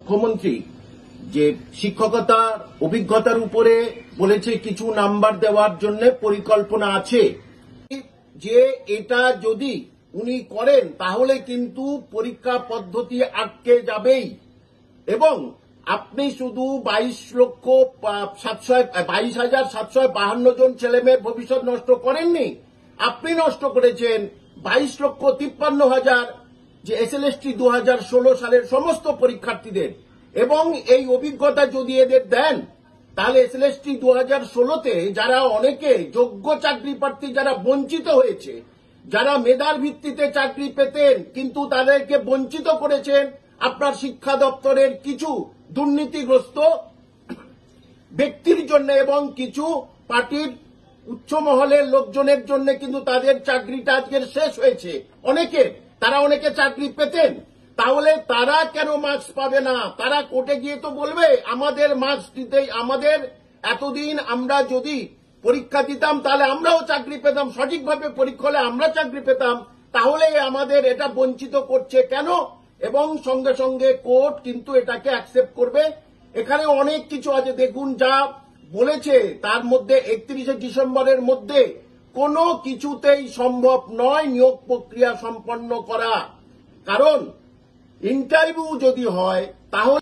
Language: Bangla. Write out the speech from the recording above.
মুখ্যমন্ত্রী যে শিক্ষকতার অভিজ্ঞতার উপরে বলেছে কিছু নাম্বার দেওয়ার জন্য পরিকল্পনা আছে, যে এটা যদি উনি করেন তাহলে কিন্তু পরীক্ষা পদ্ধতি আটকে যাবেই। এবং আপনি শুধু 22,752 জন ছেলেমেয়ের ভবিষ্যৎ নষ্ট করেননি, আপনি নষ্ট করেছেন 22,53,000 যে এসএলএসটি 2016 সালের সমস্ত পরীক্ষার্থীদের। এবং এই অভিজ্ঞতা যদি এদের দেন তাহলে এসএলএসটি 2016-তে যারা অনেকে যোগ্য চাকরি প্রার্থী যারা বঞ্চিত হয়েছে, যারা মেধার ভিত্তিতে চাকরি পেতেন কিন্তু তাদেরকে বঞ্চিত করেছেন আপনার শিক্ষা দপ্তরের কিছু দুর্নীতিগ্রস্ত ব্যক্তির জন্য এবং কিছু পার্টির উচ্চ মহলের লোকজনের জন্য, কিন্তু তাদের চাকরিটা আজকের শেষ হয়েছে। অনেকে চাকরি পেতেন, তাহলে তারা কেন মার্কস পাবে না? তারা কোর্টে গিয়ে তো বলবে আমাদের মার্কস দিতেই, আমাদের এতদিন আমরা যদি পরীক্ষা দিতাম তাহলে আমরাও চাকরি পেতাম, সঠিকভাবে পরীক্ষা হলে আমরা চাকরি পেতাম, তাহলে আমাদের এটা বঞ্চিত করছে কেন? এবং সঙ্গে সঙ্গে কোর্ট কিন্তু এটাকে অ্যাকসেপ্ট করবে। এখানে অনেক কিছু আছে, দেখুন যা বলেছে তার মধ্যে 31শে ডিসেম্বরের মধ্যে কোনো কিছুতেই সম্ভব নয় নিয়োগ প্রক্রিয়া সম্পন্ন করা। কারণ ইন্টারভিউ যদি হয় তাহলে